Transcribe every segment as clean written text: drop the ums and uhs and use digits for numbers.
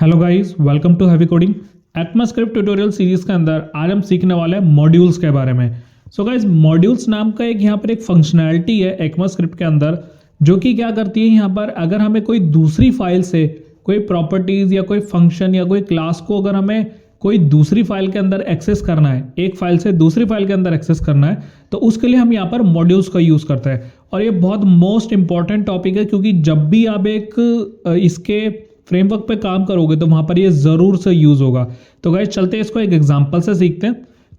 Hello guys, welcome to heavy coding. ECMAScript tutorial series के अंदर आज हम सीखने वाले हैं मॉड्यूल्स के बारे में। सो गाइस, मॉड्यूल्स नाम का यहाँ पर एक फंक्शनैलिटी है ECMAScript के अंदर, जो कि क्या करती है यहाँ पर, अगर हमें कोई दूसरी फाइल से कोई प्रॉपर्टीज या कोई फंक्शन या कोई क्लास को अगर हमें कोई दूसरी फाइल के अंदर एक्सेस करना है, एक फाइल से दूसरी फाइल के अंदर एक्सेस करना है, तो उसके लिए हम यहाँ पर मॉड्यूल्स का यूज़ करते हैं। और ये बहुत मोस्ट इंपॉर्टेंट टॉपिक है, क्योंकि जब भी आप एक इसके फ्रेमवर्क पे काम करोगे तो वहाँ पर ये ज़रूर से यूज़ होगा। तो गाइस चलते हैं, इसको एक एग्जांपल से सीखते हैं।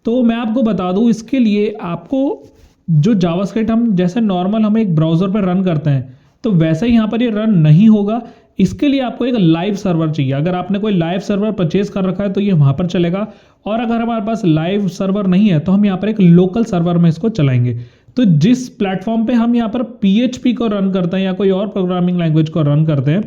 तो मैं आपको बता दूँ, इसके लिए आपको जो जावास्क्रिप्ट हम जैसे नॉर्मल हम एक ब्राउज़र पर रन करते हैं, तो वैसे ही यहाँ पर ये रन नहीं होगा। इसके लिए आपको एक लाइव सर्वर चाहिए। अगर आपने कोई लाइव सर्वर परचेज कर रखा है तो ये वहाँ पर चलेगा, और अगर हमारे पास लाइव सर्वर नहीं है तो हम यहाँ पर एक लोकल सर्वर में इसको चलाएंगे। तो जिस प्लेटफॉर्म पे हम यहाँ पर PHP को रन करते हैं या कोई और प्रोग्रामिंग लैंग्वेज को रन करते हैं,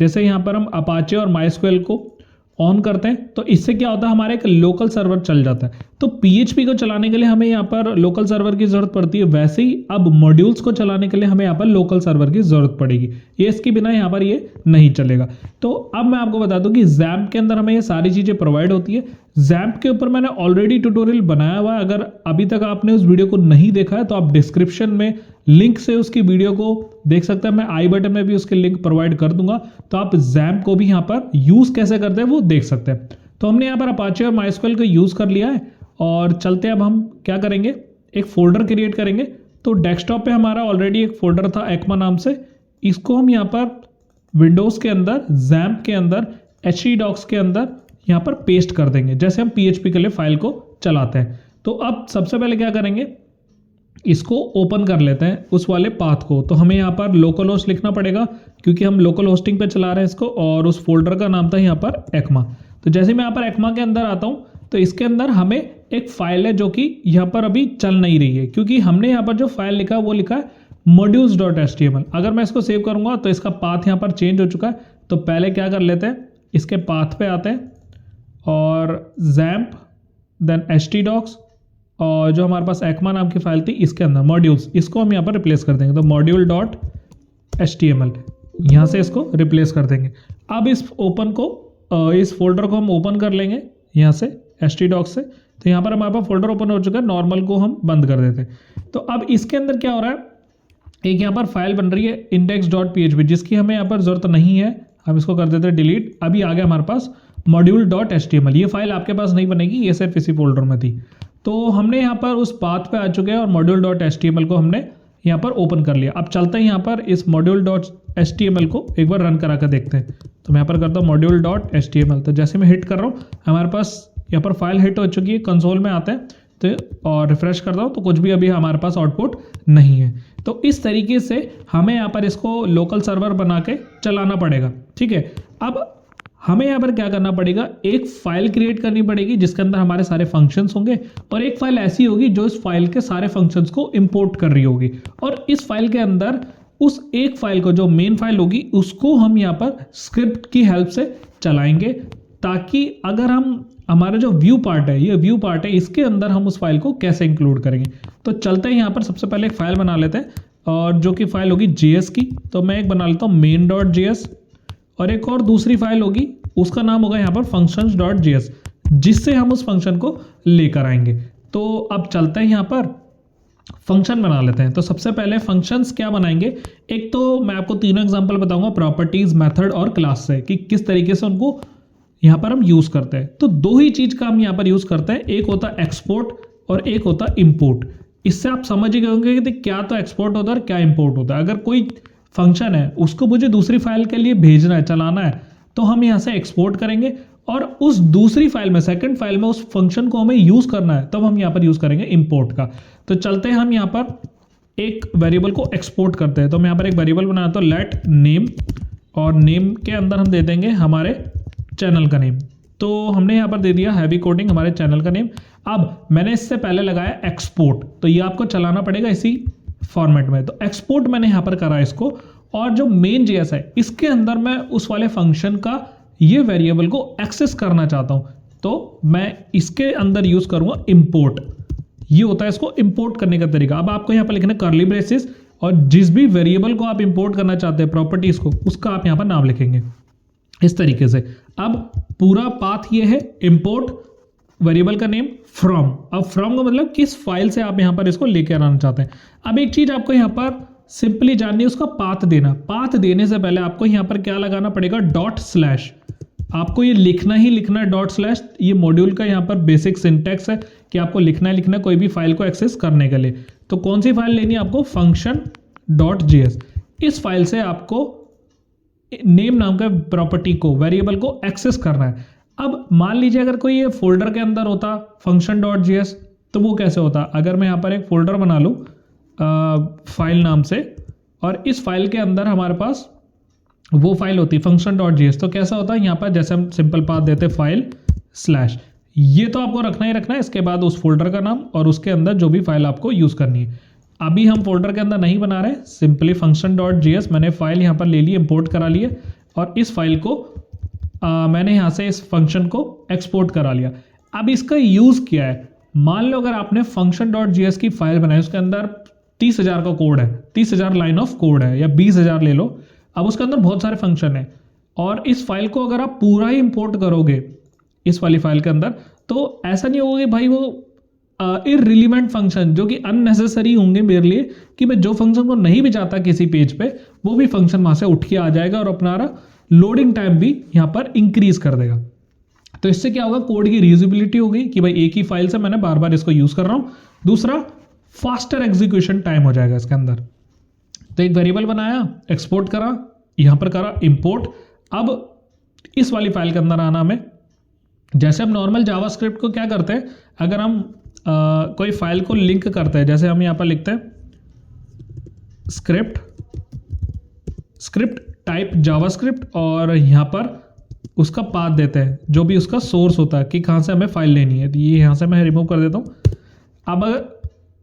जैसे यहाँ पर हम अपाचे और MySQL को ऑन करते हैं, तो इससे क्या होता है, हमारा एक लोकल सर्वर चल जाता है। तो PHP को चलाने के लिए हमें यहाँ पर लोकल सर्वर की जरूरत पड़ती है, वैसे ही अब मॉड्यूल्स को चलाने के लिए हमें यहाँ पर लोकल सर्वर की जरूरत पड़ेगी। ये इसके बिना यहाँ पर ये नहीं चलेगा। तो अब मैं आपको बता दूं कि XAMPP के अंदर हमें ये सारी चीज़ें प्रोवाइड होती है। XAMPP के ऊपर मैंने ऑलरेडी ट्यूटोरियल बनाया हुआ है। अगर अभी तक आपने उस वीडियो को नहीं देखा है तो आप डिस्क्रिप्शन में लिंक से उसकी वीडियो को देख सकते हैं। मैं आई बटन में भी उसके लिंक प्रोवाइड कर दूंगा, तो आप XAMPP को भी यहाँ पर यूज़ कैसे करते हैं वो देख सकते हैं। तो हमने यहाँ पर अपाचे और MySQL को यूज़ कर लिया है, और चलते अब हम क्या करेंगे, एक फोल्डर क्रिएट करेंगे। तो डेस्कटॉप पे हमारा ऑलरेडी एक फोल्डर था ECMA नाम से, इसको हम यहाँ पर विंडोज़ के अंदर XAMPP के अंदर htdocs के अंदर यहाँ पर पेस्ट कर देंगे, जैसे हम PHP के लिए फाइल को चलाते हैं। तो अब सबसे पहले क्या करेंगे, इसको ओपन कर लेते हैं उस वाले पाथ को। तो हमें यहाँ पर लोकल होस्ट लिखना पड़ेगा, क्योंकि हम लोकल होस्टिंग पे चला रहे हैं इसको, और उस फोल्डर का नाम था यहाँ पर ECMA। तो जैसे मैं यहाँ पर ECMA के अंदर आता हूँ, तो इसके अंदर हमें एक फाइल है जो कि यहाँ पर अभी चल नहीं रही है, क्योंकि हमने यहाँ पर जो फाइल लिखा है वो लिखा है modules.html। अगर मैं इसको सेव करूँगा तो इसका पाथ यहाँ पर चेंज हो चुका है। तो पहले क्या कर लेते हैं, इसके पाथ पे आते हैं और XAMPP देन htdocs, और जो हमारे पास ECMA नाम की फाइल थी इसके अंदर मॉड्यूल्स, इसको हम यहाँ पर रिप्लेस कर देंगे। तो module.html यहाँ से इसको रिप्लेस कर देंगे। अब इस फोल्डर को हम ओपन कर लेंगे यहाँ से htdocs से। तो यहाँ पर हमारे पास फोल्डर ओपन हो चुका है, नॉर्मल को हम बंद कर देते हैं। तो अब इसके अंदर क्या हो रहा है, एक यहाँ पर फाइल बन रही है index.php, जिसकी हमें यहाँ पर जरूरत नहीं है, हम इसको कर देते हैं डिलीट। अभी आ गया हमारे पास module.html। ये फाइल आपके पास नहीं बनेगी, ये सिर्फ इसी फोल्डर में थी। तो हमने यहाँ पर उस पाथ पे आ चुके हैं और module.html को हमने यहाँ पर ओपन कर लिया। अब चलते हैं यहाँ पर इस module.html को एक बार रन करा कर देखते हैं। तो मैं यहाँ पर करता हूँ module.html। तो जैसे मैं हिट कर रहा हूँ, हमारे पास यहाँ पर फाइल हिट हो चुकी है, कंसोल में आते हैं तो और रिफ्रेश करता हूँ तो कुछ भी अभी हमारे पास आउटपुट नहीं है। तो इस तरीके से हमें यहाँ पर इसको लोकल सर्वर बना के चलाना पड़ेगा, ठीक है। अब हमें यहाँ पर क्या करना पड़ेगा, एक फाइल क्रिएट करनी पड़ेगी जिसके अंदर हमारे सारे फंक्शंस होंगे, और एक फाइल ऐसी होगी जो इस फाइल के सारे फंक्शंस को इंपोर्ट कर रही होगी। और इस फाइल के अंदर उस एक फाइल को, जो मेन फाइल होगी, उसको हम यहाँ पर स्क्रिप्ट की हेल्प से चलाएंगे, ताकि अगर हमारा जो व्यू पार्ट है, ये व्यू पार्ट है, इसके अंदर हम उस फाइल को कैसे इंक्लूड करेंगे। तो चलते हैं यहाँ पर सबसे पहले एक फाइल बना लेते हैं, और जो कि फाइल होगी JS की। तो मैं एक बना लेता हूँ main.js, और एक और दूसरी फाइल होगी, उसका नाम होगा यहाँ पर functions.js, जिससे हम उस फंक्शन को लेकर आएंगे। तो अब चलते हैं यहाँ पर फंक्शन बना लेते हैं। तो सबसे पहले फंक्शंस क्या बनाएंगे, एक तो मैं आपको तीनों एग्जांपल बताऊंगा प्रॉपर्टीज, मेथड और क्लास से, कि किस तरीके से उनको यहाँ पर हम यूज़ करते हैं। तो दो ही चीज़ का हम यहाँ पर यूज़ करते हैं, एक होता है एक्सपोर्ट और एक होता है इम्पोर्ट। इससे आप समझ ही गए होंगे कि क्या तो एक्सपोर्ट होता है और क्या इम्पोर्ट होता है। अगर कोई फंक्शन है, उसको मुझे दूसरी फाइल के लिए भेजना है, चलाना है, तो हम यहाँ से एक्सपोर्ट करेंगे, और उस दूसरी फाइल में, सेकंड फाइल में उस फंक्शन को हमें यूज़ करना है, तब हम यहाँ पर यूज़ करेंगे इंपोर्ट का। तो चलते हैं हम यहाँ पर एक वेरिएबल को एक्सपोर्ट करते हैं। तो मैं यहाँ पर एक वेरिएबल बनाता हूँ लेट नेम, और नेम के अंदर हम दे देंगे हमारे चैनल का नेम। तो हमने यहाँ पर दे दिया हैवी कोडिंग, हमारे चैनल का नेम। अब मैंने इससे पहले लगाया एक्सपोर्ट, तो ये आपको चलाना पड़ेगा इसी फॉर्मेट में। तो एक्सपोर्ट मैंने यहाँ पर करा इसको, और जो मेन JS है, इसके अंदर मैं उस वाले फंक्शन का ये वेरिएबल को एक्सेस करना चाहता हूँ, तो मैं इसके अंदर यूज करूँगा इंपोर्ट। ये होता है इसको इंपोर्ट करने का तरीका। अब आपको यहाँ पर लिखना है कर्ली ब्रेसेस, और जिस भी वेरिएबल को आप इंपोर्ट करना चाहते हैं प्रॉपर्टीज को, उसका आप यहाँ पर नाम लिखेंगे। इस तरीके से। अब पूरा पाथ ये है इंपोर्ट वेरिएबल का नेम फ्रॉम। अब फ्रॉम का मतलब किस फाइल से आप यहाँ पर इसको लेकर आना चाहते हैं। अब एक चीज आपको यहाँ पर सिंपली जाननी है, उसका पाथ देना। पाथ देने से पहले आपको यहाँ पर क्या लगाना पड़ेगा, डॉट स्लैश। आपको ये लिखना ही लिखना है डॉट स्लैश। ये मॉड्यूल का यहाँ पर बेसिक सिंटैक्स है कि आपको लिखना है कोई भी फाइल को एक्सेस करने के लिए। तो कौन सी फाइल लेनी है आपको, फंक्शन डॉट जेएस। इस फाइल से आपको नेम नाम का प्रॉपर्टी को, वेरिएबल को एक्सेस करना है। अब मान लीजिए अगर कोई ये फोल्डर के अंदर होता फंक्शन डॉट जेएस, तो वो कैसे होता, अगर मैं यहाँ पर एक फोल्डर बना लूँ फाइल नाम से, और इस फाइल के अंदर हमारे पास वो फाइल होती है फंक्शन डॉट जेएस, तो कैसा होता है यहाँ पर जैसे हम सिंपल पाथ देते फाइल स्लैश, ये तो आपको रखना ही रखना है। इसके बाद उस फोल्डर का नाम और उसके अंदर जो भी फाइल आपको यूज़ करनी है। अभी हम फोल्डर के अंदर नहीं बना रहे, सिंपली फंक्शन डॉट जेएस मैंने फाइल यहाँ पर ले ली, इंपोर्ट करा लिए, और इस फाइल को मैंने यहाँ से इस फंक्शन को एक्सपोर्ट करा लिया। अब इसका यूज़ क्या है, मान लो अगर आपने फंक्शन डॉट जेएस की फाइल बनाई, उसके अंदर 30,000 का कोड है, 30,000 लाइन ऑफ कोड है, या 20,000 ले लो। अब उसके अंदर बहुत सारे फंक्शन है, और इस फाइल को अगर आप पूरा ही इंपोर्ट करोगे इस वाली फाइल के अंदर, तो ऐसा नहीं होगा कि भाई वो इररिलेवेंट फंक्शन जो कि अननेसेसरी होंगे मेरे लिए, कि मैं जो फंक्शन को नहीं भी चाहता किसी पेज पे, वो भी फंक्शन वहाँ से उठ के आ जाएगा और अपना लोडिंग टाइम भी यहाँ पर इंक्रीज कर देगा। तो इससे क्या होगा, कोड की रीयूजेबिलिटी होगी कि भाई एक ही फाइल से मैंने बार बार इसको यूज़ कर रहा हूँ। दूसरा, फास्टर एग्जीक्यूशन टाइम हो जाएगा इसके अंदर। तो एक वेरिएबल बनाया, एक्सपोर्ट करा, यहाँ पर करा इंपोर्ट। अब इस वाली फाइल के अंदर आना हमें, जैसे हम नॉर्मल जावास्क्रिप्ट को क्या करते हैं, अगर हम कोई फाइल को लिंक करते हैं, जैसे हम यहाँ पर लिखते हैं स्क्रिप्ट टाइप जावास्क्रिप्ट, और यहाँ पर उसका पाथ देते हैं जो भी उसका सोर्स होता है कि कहाँ से हमें फाइल लेनी है। तो ये यहाँ से मैं रिमूव कर देता हूँ। अब अगर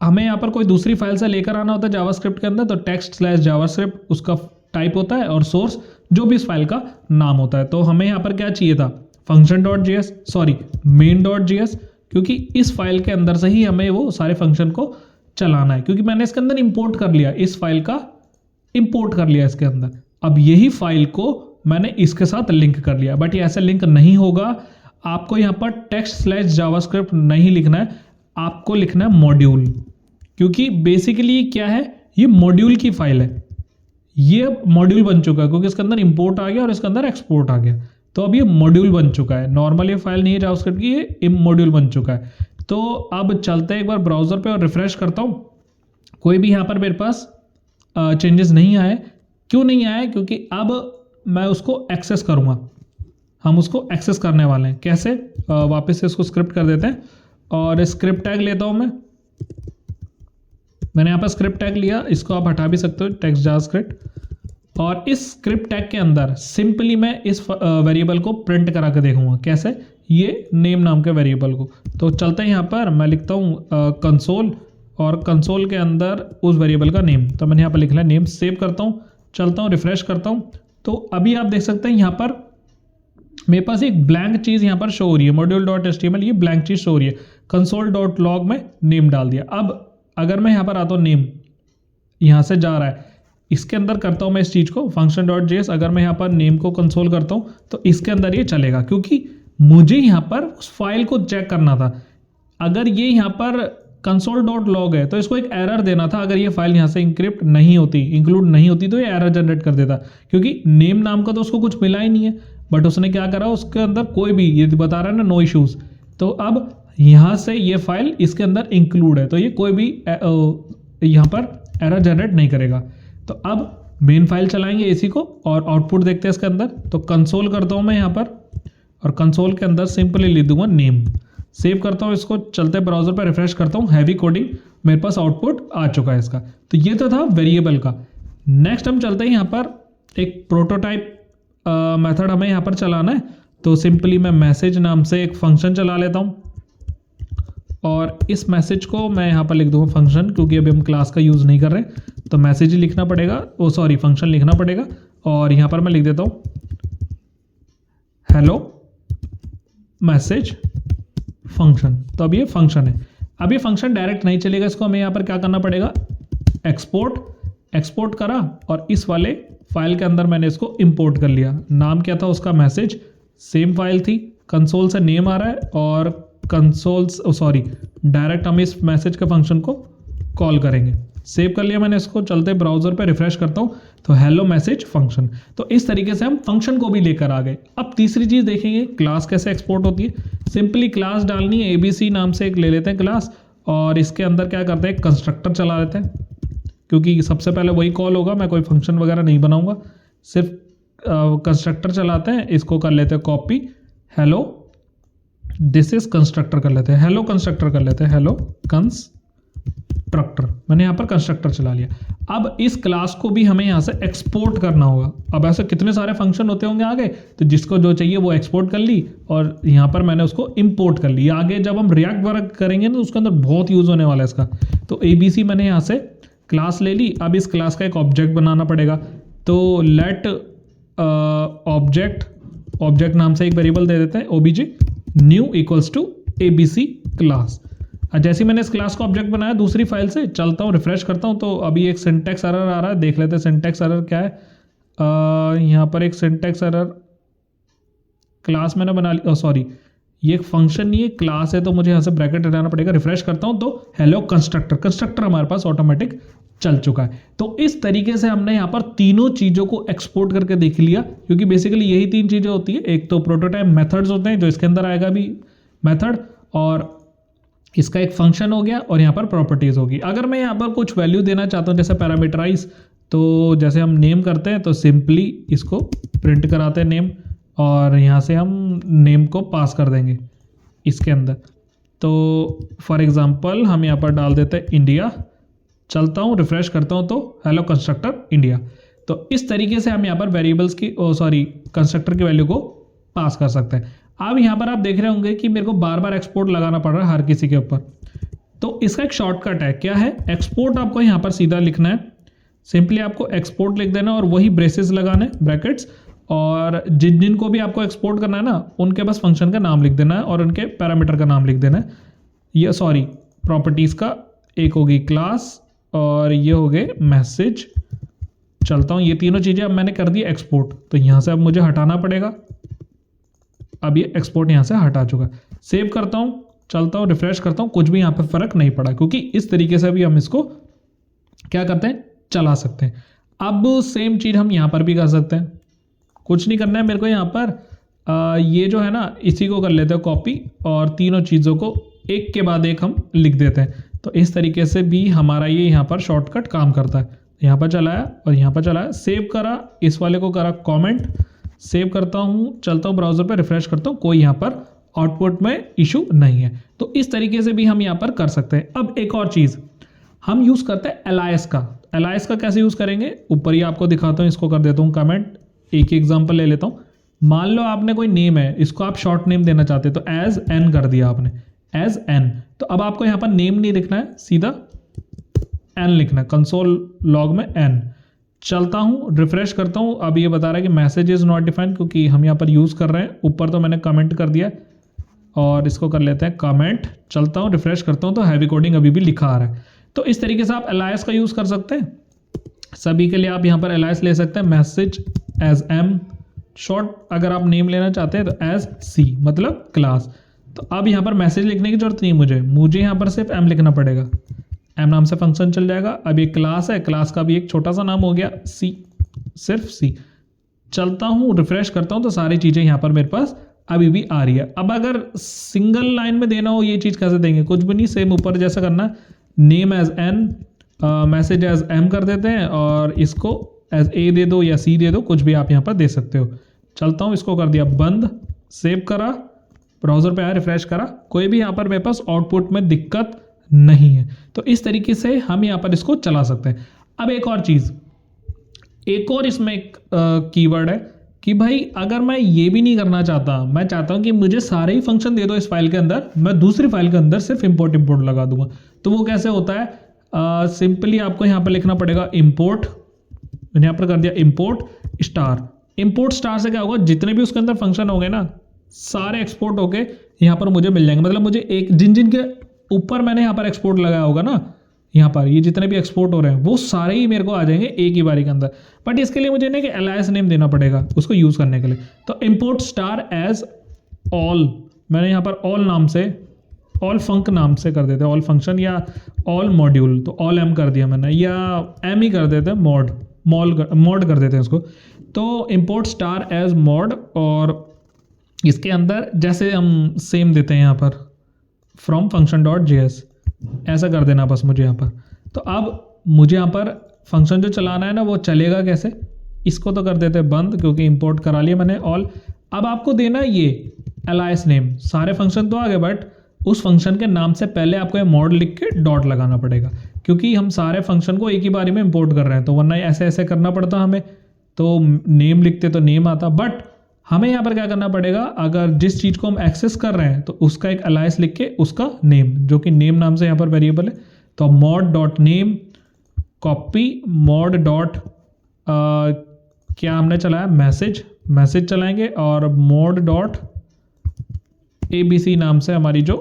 हमें यहाँ पर कोई दूसरी फाइल से लेकर आना होता है जावास्क्रिप्ट के अंदर, तो टेक्स्ट स्लैश जावास्क्रिप्ट उसका टाइप होता है, और सोर्स जो भी इस फाइल का नाम होता है। तो हमें यहाँ पर क्या चाहिए था, function dot JS, sorry main dot JS, क्योंकि इस फाइल के अंदर से ही हमें वो सारे फंक्शन को चलाना है, क्योंकि मैंने इसके अंदर इंपोर्ट कर लिया, इस फाइल का इंपोर्ट कर लिया इसके अंदर। अब यही फाइल को मैंने इसके साथ लिंक कर लिया, बट ये ऐसा लिंक नहीं होगा। आपको यहाँ पर टेक्स्ट स्लैश जावास्क्रिप्ट नहीं लिखना है, आपको लिखना है मॉड्यूल, क्योंकि बेसिकली क्या है, ये मॉड्यूल की फाइल है। ये अब मॉड्यूल बन चुका है क्योंकि इसके अंदर इंपोर्ट आ गया और इसके अंदर एक्सपोर्ट आ गया, तो अब ये मॉड्यूल बन चुका है। नॉर्मल ये फाइल नहीं है जावास्क्रिप्ट की, ये मॉड्यूल बन चुका है। तो अब चलते हैं एक बार ब्राउजर पे और रिफ्रेश करता हूँ। कोई भी यहाँ पर मेरे पास चेंजेस नहीं आए। क्यों नहीं आए, क्योंकि अब मैं उसको एक्सेस करूँगा। हम उसको एक्सेस करने वाले हैं। कैसे, वापस से इसको स्क्रिप्ट कर देते हैं, और स्क्रिप्ट टैग लेता हूँ मैंने यहाँ पर स्क्रिप्ट टैग लिया, इसको आप हटा भी सकते हो, टेक्स्ट जावास्क्रिप्ट। और इस स्क्रिप्ट टैग के अंदर सिंपली मैं इस वेरिएबल को प्रिंट करा के देखूंगा। कैसे, ये नेम नाम के वेरिएबल को। तो चलते हैं यहाँ पर, मैं लिखता हूँ कंसोल, और कंसोल के अंदर उस वेरिएबल का नेम, तो मैंने यहाँ पर लिख लिया नेम। सेव करता हूँ, चलता हूँ, रिफ्रेश करता हूँ। तो अभी आप देख सकते हैं यहाँ पर मेरे पास एक ब्लैंक चीज़ यहाँ पर शो हो रही है, मॉड्यूल डॉट एचटीएमएल, ये ब्लैंक चीज़ शो हो रही है। कंसोल डॉट लॉग में नेम डाल दिया। अब अगर मैं यहाँ पर आता हूँ, नेम यहाँ से जा रहा है, इसके अंदर करता हूँ मैं इस चीज़ को फंक्शन डॉट जेएस। अगर मैं यहाँ पर नेम को कंसोल करता हूँ तो इसके अंदर ये चलेगा, क्योंकि मुझे यहाँ पर उस फाइल को चेक करना था। अगर ये यहाँ पर कंसोल डॉट लॉग है तो इसको एक एरर देना था। अगर ये फाइल यहाँ से इंक्रिप्ट नहीं होती, इंक्लूड नहीं होती, तो ये एरर जनरेट कर देता, क्योंकि नेम नाम का तो उसको कुछ मिला ही नहीं है। बट उसने क्या करा, उसके अंदर कोई भी, ये बता रहा है ना नो इश्यूज, तो अब यहाँ से ये फाइल इसके अंदर इंक्लूड है, तो ये कोई भी यहाँ पर एरर जनरेट नहीं करेगा। तो अब मेन फाइल चलाएंगे इसी को, और आउटपुट देखते हैं इसके अंदर। तो कंसोल करता हूँ मैं यहाँ पर, और कंसोल के अंदर सिंपली लिख दूंगा नेम। सेव करता हूँ इसको, चलते ब्राउजर पर रिफ्रेश करता हूँ, हैवी कोडिंग, मेरे पास आउटपुट आ चुका है इसका। तो ये तो था वेरिएबल का। नेक्स्ट हम चलते हैं यहाँ पर, एक प्रोटोटाइप मेथड हमें यहाँ पर चलाना है। तो सिंपली मैं मैसेज नाम से एक फंक्शन चला लेता हूँ, और इस मैसेज को मैं यहाँ पर लिख दूँगा फंक्शन, क्योंकि अभी हम क्लास का यूज़ नहीं कर रहे, तो मैसेज ही लिखना पड़ेगा, ओ सॉरी फंक्शन लिखना पड़ेगा। और यहाँ पर मैं लिख देता हूँ हेलो मैसेज फंक्शन। तो अब ये फंक्शन है। अब ये फंक्शन डायरेक्ट नहीं चलेगा, इसको हमें यहाँ पर क्या करना पड़ेगा, एक्सपोर्ट करा, और इस वाले फाइल के अंदर मैंने इसको इंपोर्ट कर लिया। नाम क्या था उसका, मैसेज, सेम फाइल थी, कंसोल से नेम आ रहा है और डायरेक्ट हम इस मैसेज के फंक्शन को कॉल करेंगे। सेव कर लिया मैंने इसको, चलते ब्राउजर पे रिफ्रेश करता हूँ तो हेलो मैसेज फंक्शन। तो इस तरीके से हम फंक्शन को भी लेकर आ गए। अब तीसरी चीज़ देखेंगे, क्लास कैसे एक्सपोर्ट होती है। सिंपली क्लास डालनी है, ABC नाम से एक ले लेते हैं क्लास, और इसके अंदर क्या करते हैं, कंस्ट्रक्टर चला देते हैं, क्योंकि सबसे पहले वही कॉल होगा, मैं कोई फंक्शन वगैरह नहीं बनाऊंगा, सिर्फ कंस्ट्रक्टर चलाते हैं। इसको कर लेते हैं copy, hello this is constructor कर लेते हैं, हेलो कंस्ट्रक्टर कर लेते हैं, हेलो कंस्ट्रक्टर। मैंने यहाँ पर कंस्ट्रक्टर चला लिया। अब इस क्लास को भी हमें यहाँ से एक्सपोर्ट करना होगा। अब ऐसे कितने सारे फंक्शन होते होंगे आगे, तो जिसको जो चाहिए वो एक्सपोर्ट कर ली, और यहाँ पर मैंने उसको इंपोर्ट कर ली। आगे जब हम रिएक्ट वर्क करेंगे ना, उसके अंदर बहुत यूज होने वाला है इसका। तो ABC मैंने यहाँ से क्लास ले ली। अब इस क्लास का एक ऑब्जेक्ट बनाना पड़ेगा, तो लेट ऑब्जेक्ट नाम से एक वेरिएबल दे देते हैं, OBJ new equals to ABC class. जैसे मैंने इस क्लास का ऑब्जेक्ट बनाया दूसरी फाइल से, चलता हूँ रिफ्रेश करता हूँ तो अभी एक सिंटैक्स एरर आ रहा है। देख लेते हैं सिंटैक्स एरर क्या है। यहाँ पर एक सिंटैक्स एरर, क्लास मैंने बना ली, सॉरी ये एक फंक्शन नहीं है, क्लास है, तो मुझे यहाँ से ब्रैकेट हटाना पड़ेगा। रिफ्रेश करता हूँ तो हेलो कंस्ट्रक्टर हमारे पास ऑटोमेटिक चल चुका है। तो इस तरीके से हमने यहाँ पर तीनों चीज़ों को एक्सपोर्ट करके देख लिया, क्योंकि बेसिकली यही तीन चीज़ें होती है। एक तो प्रोटोटाइप मेथड्स होते हैं, जो इसके अंदर आएगा भी मेथड, और इसका एक फंक्शन हो गया, और यहाँ पर प्रॉपर्टीज़ होगी। अगर मैं यहाँ पर कुछ वैल्यू देना चाहता हूँ, जैसे पैरामीटराइज, तो जैसे हम नेम करते हैं तो सिंपली इसको प्रिंट कराते हैं नेम, और यहाँ से हम नेम को पास कर देंगे इसके अंदर। तो फॉर एग्जांपल हम यहाँ पर डाल देते हैं इंडिया, चलता हूँ रिफ्रेश करता हूँ तो हेलो कंस्ट्रक्टर इंडिया। तो इस तरीके से हम यहाँ पर वेरिएबल्स की कंस्ट्रक्टर की वैल्यू को पास कर सकते हैं। अब यहाँ पर आप देख रहे होंगे कि मेरे को बार बार एक्सपोर्ट लगाना पड़ रहा है हर किसी के ऊपर। तो इसका एक शॉर्टकट है, क्या है, एक्सपोर्ट आपको यहाँ पर सीधा लिखना है। सिंपली आपको एक्सपोर्ट लिख देना और वही ब्रेसेस लगाने, ब्रैकेट्स, और जिन जिन को भी आपको एक्सपोर्ट करना है ना, उनके बस फंक्शन का नाम लिख देना है और उनके पैरामीटर का नाम लिख देना है। ये प्रॉपर्टीज़ का एक होगी क्लास, और ये हो गए मैसेज। चलता हूँ, ये तीनों चीज़ें अब मैंने कर दी एक्सपोर्ट, तो यहाँ से अब मुझे हटाना पड़ेगा। अब ये एक्सपोर्ट यहाँ से हटा चुका है। सेव करता हूँ, चलता हूँ रिफ्रेश करता हूँ, कुछ भी यहाँ पे फ़र्क नहीं पड़ा, क्योंकि इस तरीके से भी हम इसको क्या करते हैं, चला सकते हैं। अब सेम चीज़ हम यहाँ पर भी कर सकते हैं। कुछ नहीं करना है मेरे को यहाँ पर, ये जो है ना, इसी को कर लेते हैं कॉपी, और तीनों चीज़ों को एक के बाद एक हम लिख देते हैं। तो इस तरीके से भी हमारा ये यहाँ पर शॉर्टकट काम करता है। यहाँ पर चलाया और यहाँ पर चलाया, सेव करा, इस वाले को करा कमेंट, सेव करता हूँ, चलता हूँ ब्राउज़र पे, रिफ्रेश करता हूँ, कोई यहाँ पर आउटपुट में इशू नहीं है। तो इस तरीके से भी हम यहाँ पर कर सकते हैं। अब एक और चीज़ हम यूज़ करते हैं एलाइस का। एलाइस का कैसे यूज़ करेंगे, ऊपर ही आपको दिखाता हूँ, इसको कर देता हूँ कमेंट। एक एग्जाम्पल ले लेता हूँ। मान लो आपने कोई नेम है, इसको आप शॉर्ट नेम देना चाहते हैं, तो एज एन कर दिया आपने, एज एन। तो अब आपको यहाँ पर नेम नहीं लिखना है, सीधा एन लिखना है, कंसोल लॉग में एन। चलता हूँ रिफ्रेश करता हूँ, अब ये बता रहा है कि मैसेज इज नॉट डिफाइंड, क्योंकि हम यहाँ पर यूज़ कर रहे हैं। ऊपर तो मैंने कमेंट कर दिया, और इसको कर लेते हैं कमेंट। चलता हूँ रिफ्रेश करता हूँ तो हैवी कोडिंग अभी भी लिखा आ रहा है। तो इस तरीके से आप एलाइस का यूज़ कर सकते हैं। सभी के लिए आप यहाँ पर एलाइस ले सकते हैं, मैसेज एज एम, शॉर्ट अगर आप नेम लेना चाहते हैं तो एज सी, मतलब क्लास। तो अब यहाँ पर मैसेज लिखने की जरूरत नहीं, मुझे यहाँ पर सिर्फ एम लिखना पड़ेगा, एम नाम से फंक्शन चल जाएगा। अब ये क्लास है, क्लास का भी एक छोटा सा नाम हो गया सी, सिर्फ सी। चलता हूँ रिफ्रेश करता हूँ तो सारी चीज़ें यहाँ पर मेरे पास अभी भी आ रही है। अब अगर सिंगल लाइन में देना हो, ये चीज़ कैसे देंगे, कुछ भी नहीं, सेम ऊपर जैसा करना, name as N, message as M कर देते हैं, और इसको एज ए दे दो या सी दे दो, कुछ भी आप यहाँ पर दे सकते हो। चलता हूँ, इसको कर दिया बंद, सेव करा, ब्राउज़र पे आया, रिफ्रेश करा, कोई भी यहाँ पर मेरे पास आउटपुट में दिक्कत नहीं है। तो इस तरीके से हम यहाँ पर इसको चला सकते हैं। अब एक और चीज़, एक और इसमें एक कीवर्ड है कि भाई अगर मैं ये भी नहीं करना चाहता, मैं चाहता हूँ कि मुझे सारे ही फंक्शन दे दो इस फाइल के अंदर, मैं दूसरी फाइल के अंदर सिर्फ इंपोर्ट लगा दूंगा, तो वो कैसे होता है। सिंपली आपको यहाँ पर लिखना पड़ेगा इंपोर्ट, मैंने यहाँ पर कर दिया इंपोर्ट स्टार। इंपोर्ट स्टार से क्या होगा, जितने भी उसके अंदर फंक्शन हो गए ना, सारे एक्सपोर्ट होके यहाँ पर मुझे मिल जाएंगे। मतलब मुझे एक जिन जिन के ऊपर मैंने यहाँ पर एक्सपोर्ट लगाया होगा ना, यहाँ पर ये जितने भी एक्सपोर्ट हो रहे हैं वो सारे ही मेरे को आ जाएंगे एक ही बारी के अंदर। बट इसके लिए मुझे ना कि एलायस नेम देना पड़ेगा उसको यूज़ करने के लिए। तो इम्पोर्ट स्टार एज ऑल, मैंने यहाँ पर ऑल नाम से, ऑल फंक नाम से कर देते हैं, ऑल फंक्शन या ऑल मॉड्यूल, तो ऑल एम कर दिया मैंने, या एम ही कर देते हैं, मॉड कर देते हैं उसको। तो इम्पोर्ट स्टार एज मॉड, और इसके अंदर जैसे हम सेम देते हैं यहाँ पर फ्रॉम फंक्शन डॉट जेएस, ऐसा कर देना बस मुझे यहाँ पर। तो अब मुझे यहाँ पर फंक्शन जो चलाना है ना वो चलेगा कैसे, इसको तो कर देते हैं बंद क्योंकि इंपोर्ट करा लिया मैंने ऑल। अब आपको देना ये एलायस नेम, सारे फंक्शन तो आ गए बट उस फंक्शन के नाम से पहले आपको ये मॉड लिख के डॉट लगाना पड़ेगा, क्योंकि हम सारे फंक्शन को एक ही बारी में इंपोर्ट कर रहे हैं, तो वरना ऐसे ऐसे करना पड़ता हमें, तो नेम लिखते तो नेम आता। बट हमें यहाँ पर क्या करना पड़ेगा, अगर जिस चीज़ को हम एक्सेस कर रहे हैं तो उसका एक अलायस लिख के उसका नेम, जो कि नेम नाम से यहाँ पर वेरिएबल है, तो mod dot name copy mod dot क्या हमने चलाया मैसेज चलाएंगे, और मॉड डॉट ABC नाम से हमारी जो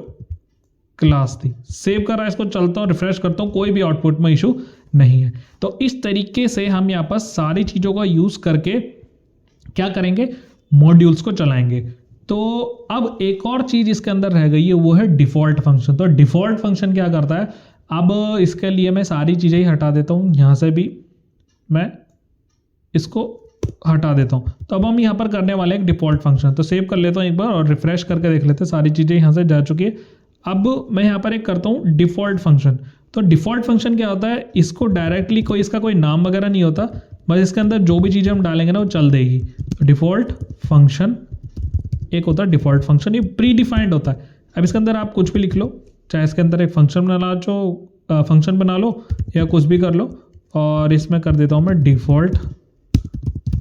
क्लास थी, सेव कर रहा है, इसको चलता हूँ, रिफ्रेश करता हूँ, कोई भी आउटपुट में इशू नहीं है। तो इस तरीके से हम यहाँ पर सारी चीज़ों का यूज़ करके क्या करेंगे, मॉड्यूल्स को चलाएंगे। तो अब एक और चीज़ इसके अंदर रह गई है, वो है डिफ़ॉल्ट फंक्शन। तो डिफ़ॉल्ट फंक्शन क्या करता है, अब इसके लिए मैं सारी चीज़ें ही हटा देता हूँ, यहाँ से भी मैं इसको हटा देता हूँ। तो अब हम यहाँ पर करने वाले हैं एक डिफ़ॉल्ट फंक्शन। तो सेव कर लेता हूँ एक बार और रिफ्रेश करके देख लेते हैं, सारी चीज़ें यहाँ से जा चुकी है। अब मैं यहाँ पर एक करता हूँ डिफ़ॉल्ट फंक्शन। तो डिफ़ॉल्ट फंक्शन क्या होता है, इसको डायरेक्टली इसका कोई नाम वगैरह नहीं होता, बस इसके अंदर जो भी चीज़ें हम डालेंगे ना वो चल देगी। तो डिफ़ॉल्ट फंक्शन एक होता है डिफ़ॉल्ट फंक्शन, ये प्री डिफाइंड होता है। अब इसके अंदर आप कुछ भी लिख लो, चाहे इसके अंदर एक फंक्शन बना लो या कुछ भी कर लो, और इसमें कर देता हूँ मैं डिफ़ॉल्ट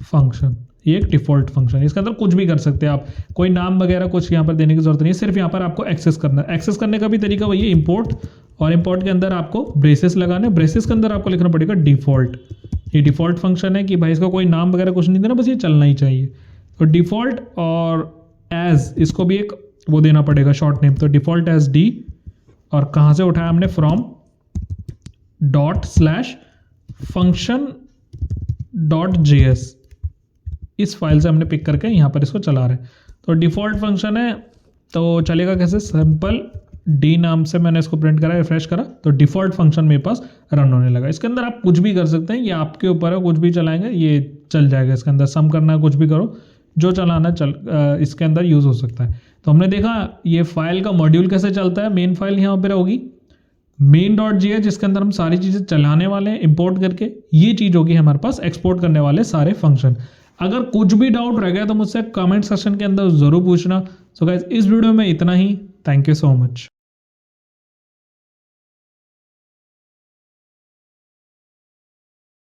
फंक्शन। ये एक डिफ़ॉल्ट फंक्शन है, इसके अंदर कुछ भी कर सकते हैं आप, कोई नाम वगैरह कुछ यहाँ पर देने की जरूरत नहीं है, सिर्फ यहाँ पर आपको एक्सेस करना है। एक्सेस करने का भी तरीका वही है, इंपोर्ट, और इंपोर्ट के अंदर आपको ब्रेसेस लगाने, ब्रेसेस के अंदर आपको लिखना पड़ेगा डिफ़ॉल्ट। ये डिफ़ॉल्ट फंक्शन है कि भाई इसका कोई नाम वगैरह कुछ नहीं देना, बस ये चलना ही चाहिए। तो डिफ़ॉल्ट और एज, इसको भी एक वो देना पड़ेगा शॉर्ट नेम, तो डिफ़ॉल्ट एज डी, और कहाँ से उठाया हमने, from dot slash function dot JS, इस फाइल से हमने पिक करके यहाँ पर इसको चला रहे हैं। तो डिफ़ॉल्ट फंक्शन है, तो चलेगा कैसे, सिंपल डी नाम से मैंने इसको प्रिंट करा, रिफ्रेश करा, तो डिफ़ॉल्ट फंक्शन मेरे पास रन होने लगा। इसके अंदर आप कुछ भी कर सकते हैं, ये आपके ऊपर है, कुछ भी चलाएंगे ये चल जाएगा। इसके अंदर सम करना है, कुछ भी करो, जो चलाना इसके अंदर यूज़ हो सकता है। तो हमने देखा ये फाइल का मॉड्यूल कैसे चलता है। मेन फाइल यहाँ पर होगी main.js, जिसके अंदर हम सारी चीज़ें चलाने वाले हैं इंपोर्ट करके। ये चीज़ होगी हमारे पास एक्सपोर्ट करने वाले सारे फंक्शन। अगर कुछ भी डाउट रह गया तो मुझसे कमेंट सेक्शन के अंदर ज़रूर पूछना। सो गाइस, इस वीडियो में इतना ही। Thank you so much.